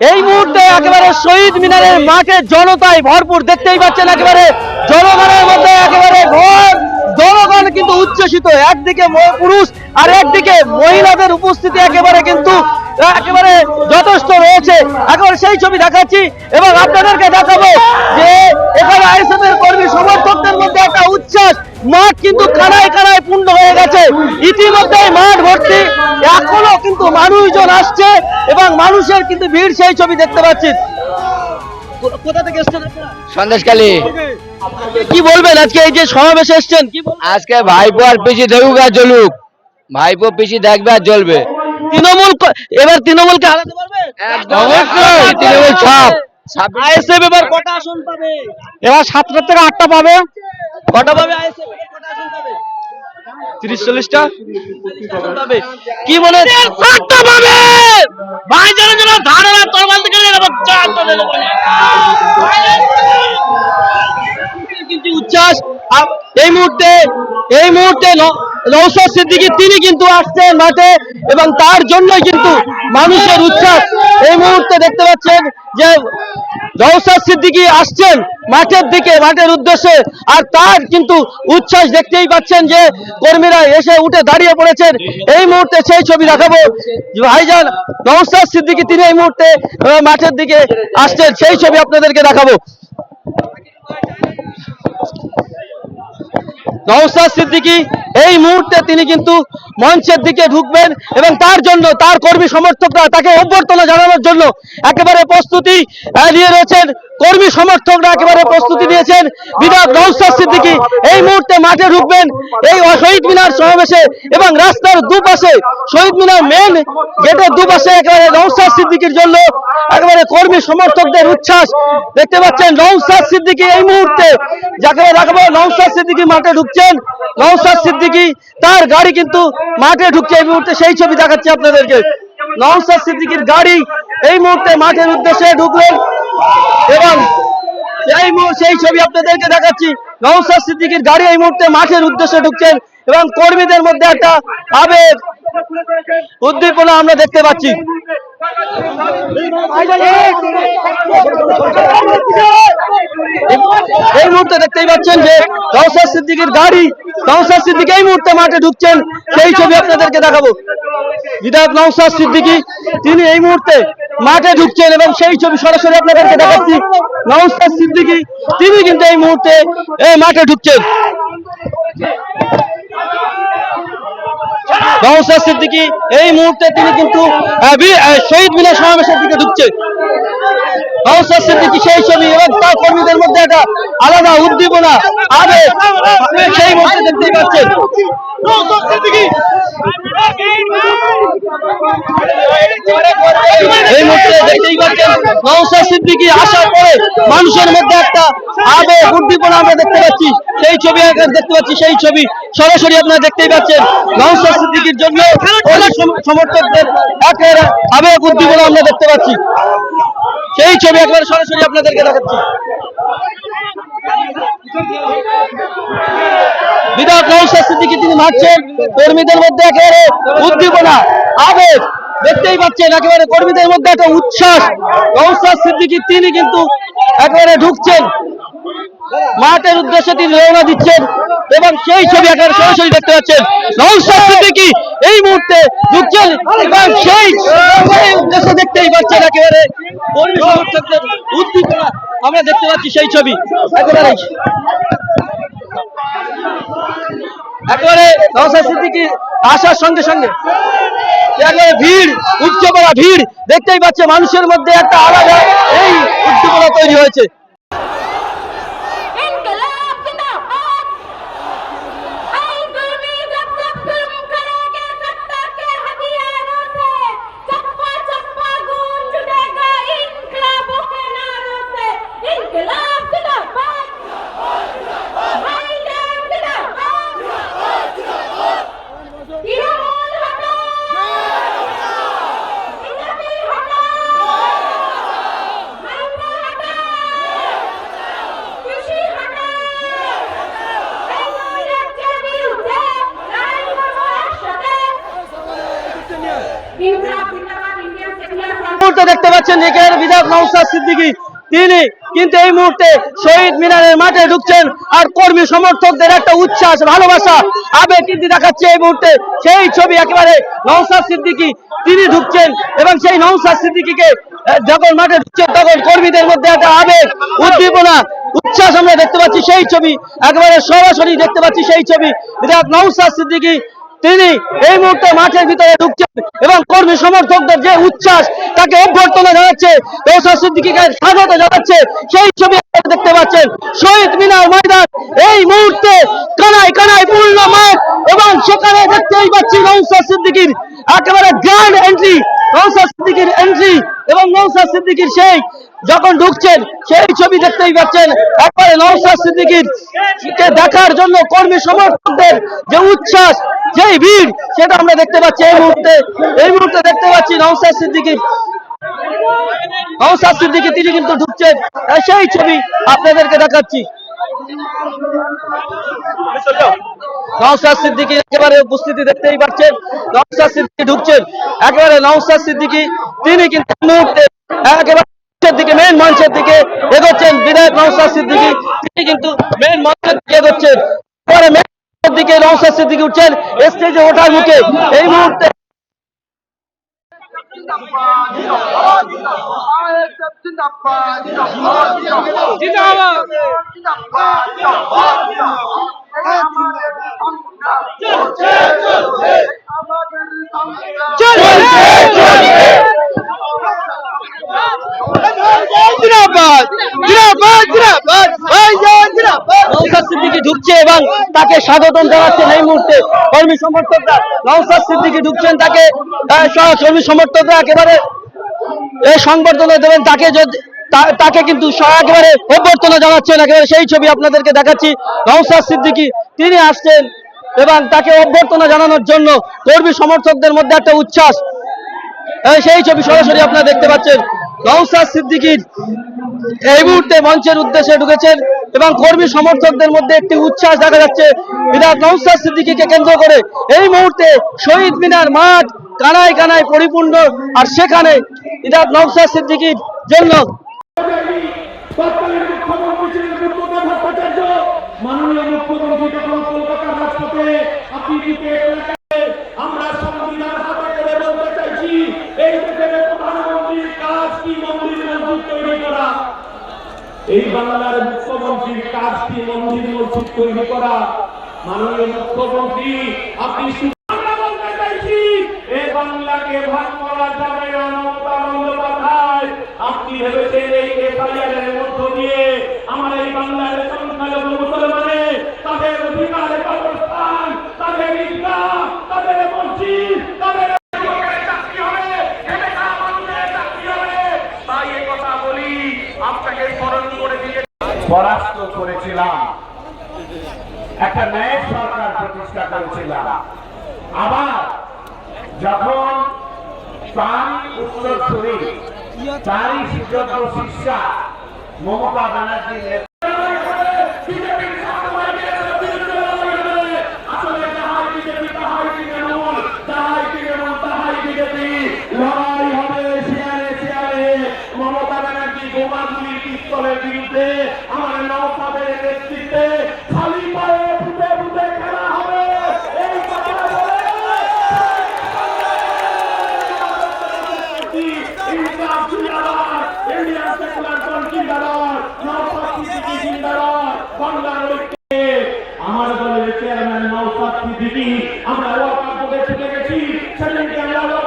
এই মুহূর্তে একেবারে শহীদ মিনারের মাঠে জনতায় ভরপুর, দেখতেই পাচ্ছেন একেবারে জনগণের মধ্যে একেবারে ভর জনগণ কিন্তু উচ্ছ্বসিত, একদিকে পুরুষ আর একদিকে মহিলাদের উপস্থিতি একেবারে কিন্তু একেবারে যথেষ্ট রয়েছে। একেবারে সেই ছবি দেখাচ্ছি এবং আপনাদেরকে দেখাবো যে এখানে আইএসএফ এর কর্মী সমর্থকদের মধ্যে একটা উচ্ছ্বাস, মাঠ কিন্তু কানায় কানায় পূর্ণ হয়ে গেছে, ইতিমধ্যে মাঠ ভর্তি, এখনো কিন্তু মানুষজন আসছে এবং মানুষের কিন্তু ভিড়, সেই ছবি দেখতে পাচ্ছি। কোথা থেকে এসেছেন আপনারা? সন্দেশখালী। কি বলবেন আজকে এই যে সমাবেশে এসেছেন, কি বলবেন? আজকে ভাইপো আর পিছি দেখুক আর জ্বলুক, ভাইপো পিছি দেখবে আর জ্বলবে। তৃণমূল এবার তৃণমূলকে হারাতে পারবে? অবশ্যই তৃণমূল ছাপ। আইএসএফ এবার কটা আসন পাবে? এবার 7টা থেকে 8টা পাবে। কটা পাবে আইএসএফ? কটা আসন পাবে? 30-40টা পাবে। কি মনে হচ্ছে? 7টা পাবে। ভাই জানো জানো ধারণা তরবাল থেকে নেব 4টা নেব বলে। কিন্তু উচ্ছ্বাস এই মুহূর্তে নওশাদ সিদ্দিকী তিনি কিন্তু আসছেন মাঠে এবং তার জন্যই কিন্তু মানুষের উচ্ছ্বাস। এই মুহূর্তে দেখতে পাচ্ছেন যে নওশাদ সিদ্দিকী আসছেন মাঠের দিকে, মাঠের উদ্দেশ্যে, আর তার কিন্তু উচ্ছ্বাস দেখতেই পাচ্ছেন যে কর্মীরা এসে উঠে দাঁড়িয়ে পড়েছেন। এই মুহূর্তে সেই ছবি দেখাবো, ভাইজান নওশাদ সিদ্দিকী তিনি এই মুহূর্তে মাঠের দিকে আসছেন, সেই ছবি আপনাদেরকে দেখাবো। নওশাদ সিদ্দিকী এই মুহূর্তে তিনি কিন্তু মঞ্চের দিকে ঢুকবেন এবং তার জন্য তার কর্মী সমর্থকরা তাকে অভ্যর্থনা জানানোর জন্য একেবারে প্রস্তুতি নিয়ে রয়েছেন। কর্মী সমর্থকরা একেবারে প্রস্তুতি নিয়েছেন। বিধায়ক নওশাদ সিদ্দিকী এই মুহূর্তে মাঠে ঢুকবেন এই শহীদ মিনার সমাবেশে এবং রাস্তার দুপাশে শহীদ মিনার মেন গেটের দুপাশে একেবারে নওশাদ সিদ্দিকীর জন্য একেবারে কর্মী সমর্থকদের উচ্ছ্বাস দেখতে পাচ্ছেন। নওশাদ সিদ্দিকী এই মুহূর্তে যাকে রাখবো, নওশাদ সিদ্দিকী মাঠে ঢুকছেন। নওশাদ সিদ্দিকী তার গাড়ি কিন্তু মাঠে ঢুকছে এই মুহূর্তে, সেই ছবি দেখাচ্ছি আপনাদেরকে। নওশাদ সিদ্দিকীর গাড়ি এই মুহূর্তে মাঠের উদ্দেশ্যে ঢুকলেন এবং সেই ছবি আপনাদেরকে দেখাচ্ছি। নওশাদ সিদ্দিকীর গাড়ি এই মুহূর্তে মাঠের উদ্দেশ্যে ঢুকছেন এবং কর্মীদের মধ্যে একটা আবেগ উদ্দীপনা আমরা দেখতে পাচ্ছি। এই মুহূর্তে দেখতেই পাচ্ছেন যে নওশাদ সিদ্দিকীর গাড়ি, নওশাদ সিদ্দিকী এই মুহূর্তে মাঠে ঢুকছেন, সেই ছবি আপনাদেরকে দেখাবো। বিধায়ক নওশাদ সিদ্দিকী তিনি এই মুহূর্তে মাঠে ঢুকছেন এবং সেই ছবি সরাসরি আপনাদেরকে দেখাচ্ছি। নওশাদ সিদ্দিকী তিনি কিন্তু এই মুহূর্তে মাঠে ঢুকছেন। নওশাদ সিদ্দিকী এই মুহূর্তে তিনি কিন্তু শহীদ মিনার সমাবেশের দিকে ঢুকছেন। নওশাদ সিদ্দিকী সেই ছবি এবং তার কর্মীদের মধ্যে একটা আলাদা উদ্দীপনা আবেগ সেই মুহূর্তে দেখতেই পাচ্ছেন। এই মুহূর্তে দেখতেই পাচ্ছেন নওশাদ সিদ্দিকী আসার পরে মানুষের মধ্যে একটা আবেগ উদ্দীপনা আমরা দেখতে পাচ্ছি, সেই ছবি দেখতে পাচ্ছি। সেই ছবি সরাসরি আপনারা দেখতেই পাচ্ছেন। নওশাদ সিদ্দিকীর জন্য সমর্থকদের একটা আবেগ উদ্দীপনা আমরা দেখতে পাচ্ছি, সেই ছবি একবার সরাসরি আপনাদেরকে দেখাচ্ছি। বিধায়ক নওশাদ সিদ্দিকী তিনি মারছেন, কর্মীদের মধ্যে একেবারে উদ্দীপনা আবেগ দেখতেই পাচ্ছেন, একেবারে কর্মীদের মধ্যে একটা উচ্ছ্বাস। নওশাদ সিদ্দিকী তিনি কিন্তু একেবারে ঢুকছেন মাঠের উদ্দেশ্যে, তিনি রওনা দিচ্ছেন এবং সেই ছবি একেবারে সরাসরি দেখতে পাচ্ছেন। নওশাদ সিদ্দিকী এই মুহূর্তে ঢুকছেন এবং সেই উদ্দেশ্যে দেখতেই পাচ্ছেন একেবারে কর্মী সমর্থকদের উদ্দীপনা আমরা দেখতে পাচ্ছি, সেই ছবি একেবারে নওশাদ সিদ্দিকী আসার সঙ্গে সঙ্গে একেবারে ভিড়, উচ্চ করা ভিড় দেখতেই পাচ্ছে, মানুষের মধ্যে একটা আলাদা এই উদ্দীপনা তৈরি হয়েছে। দেখছেন এখানে বিধায়ক নওশাদ সিদ্দিকী তিনি কিন্তু এই মুহূর্তে শহীদ মিনারের মাঠে ঢুকছেন আর কর্মী সমর্থকদের একটা উচ্ছ্বাস ভালোবাসা আবেগ কিন্তু দেখাচ্ছে এই মুহূর্তে সেই ছবি একেবারে নওশাদ সিদ্দিকী তিনি ঢুকছেন এবং সেই নওশাদ সিদ্দিকীকে যখন মাঠে ঢুকছেন তখন কর্মীদের মধ্যে একটা আবেগ উদ্দীপনা উচ্ছ্বাস আমরা দেখতে পাচ্ছি সেই ছবি একেবারে সরাসরি দেখতে পাচ্ছি সেই ছবি বিধায়ক নওশাদ সিদ্দিকী তিনি এই মুহূর্তে মাঠের ভিতরে ঢুকছেন এবং কর্মী সমর্থকদের যে উচ্ছ্বাস তাকে অভ্যর্থনা জানাচ্ছে নওশাদ সিদ্দিকীকে স্বাগত জানাচ্ছে সেই ছবি আপনারা দেখতে পাচ্ছেন শহীদ মিনার ময়দান এই মুহূর্তে কানায় কানায় পূর্ণ মাঠ এবং সেখানে দেখতেই পাচ্ছি নওশাদ সিদ্দিকীর একেবারে গ্র্যান্ড এন্ট্রি নওশাদ সিদ্দিকীর এন্ট্রি এবং নওশাদ সিদ্দিকীর সেই যখন ঢুকছেন সেই ছবি দেখতেই পাচ্ছেন একবারে নওশাদ সিদ্দিকীর দেখার জন্য কর্মী সমর্থকদের যে উচ্ছ্বাস যেই ভিড় সেটা আমরা দেখতে পাচ্ছি এই মুহূর্তে দেখতে পাচ্ছি নওশাদ সিদ্দিকী তিনি কিন্তু ঢুকছেন সেই ছবি আপনাদেরকে দেখাচ্ছি নওশাদ সিদ্দিকী একেবারে উপস্থিতি দেখতেই পাচ্ছেন নওশাদ সিদ্দিকী ঢুকছেন একেবারে নওশাদ সিদ্দিকী তিনি কিন্তু মুহূর্তে একেবারে দিকে মেন মঞ্চের দিকে এগোচ্ছেন বিধায়ক নওশাদ সিদ্দিকী তিনি কিন্তু মেন মঞ্চের দিকে এগোচ্ছেন পরে মেন মঞ্চের দিকে নওশাদ সিদ্দিকী উঠছেন স্টেজে ওঠার মুখে এই মুহূর্তে নওশাদ সিদ্দিকী ঢুকছে এবং তাকে স্বাগতম জানাচ্ছেন এই মুহূর্তে কর্মী সমর্থকরা নওশাদ সিদ্দিকী ঢুকছেন তাকে কর্মী সমর্থকরা একেবারে এই সংবর্ধনা দেবেন তাকে কিন্তু একেবারে অভ্যর্থনা জানাচ্ছেন একেবারে সেই ছবি আপনাদেরকে দেখাচ্ছি নওশাদ সিদ্দিকী তিনি আসছেন এবং তাকে অভ্যর্থনা জানানোর জন্য কর্মী সমর্থকদের মধ্যে একটা উচ্ছ্বাস সেই ছবি সরাসরি আপনারা দেখতে পাচ্ছেন নওশাদ সিদ্দিকীর এই মুহূর্তে মঞ্চের উদ্দেশ্যে ঢুকেছেন এবং কর্মী সমর্থকদের মধ্যে একটি উচ্ছ্বাস দেখা যাচ্ছে বিধায়ক নওশাদ সিদ্দিকীকে কেন্দ্র করে এই মুহূর্তে শহীদ মিনার মাঠ কানায় কানায় পরিপূর্ণ আর সেখানে বিধায়ক নওশাদ সিদ্দিকীর জন্য মাননীয় মুখ্যমন্ত্রী যখন কলকাতার রাজপথে আমরা সংবিধান হাতে করে বলতে চাইছি এই দেশের প্রধানমন্ত্রীর কাজ কি মন্দির মসজিদ তৈরি করা এই বাংলার মুখ্যমন্ত্রীর কাজ কি মন্দির মসজিদ তৈরি করা মাননীয় মুখ্যমন্ত্রী আপনি আমরা বলতে চাইছি এই বাংলাকে ভাগ করা যাবে না মমতা বন্দ্যোপাধ্যায় আপনি ভেবেছেন এই এফআইআর এর মধ্য দিয়ে আমার এই বাংলার সংখ্যালঘু মুসলমানে তাদের অধিকার বাসস্থান তাদের ঈদগাহ তাদের মসজিদ তাদের পরাস্ত করেছিলাম একটা ন্যায় সরকার প্রতিষ্ঠা করেছিলাম আবার যখন তার উত্তরসূরি তারই সুযোগ্য শিষ্যা মমতা ব্যানার্জির লড়াই হবে শেয়ারে শেয়ারে মমতা ব্যানার্জি বোমাগুলির পিস্তলের বিরুদ্ধে আমার নওশাদের নেতৃত্বে খালি পায়ে বুঝে বুঝে খেলা হবে এই কথা বলে ইনকাম জিন্দাবাদ ইন্ডিয়ান সেকুলার ফ্রন্ট জিন্দাবাদ নওশাদ সিদ্দিকী জিন্দাবাদ বাংলার ঐক্যে আমার দলের চেয়ারম্যান নওশাদ সিদ্দিকী আমরা ওয়াকাফ বোর্ডে চলে গেছি সেদিনকে আমরা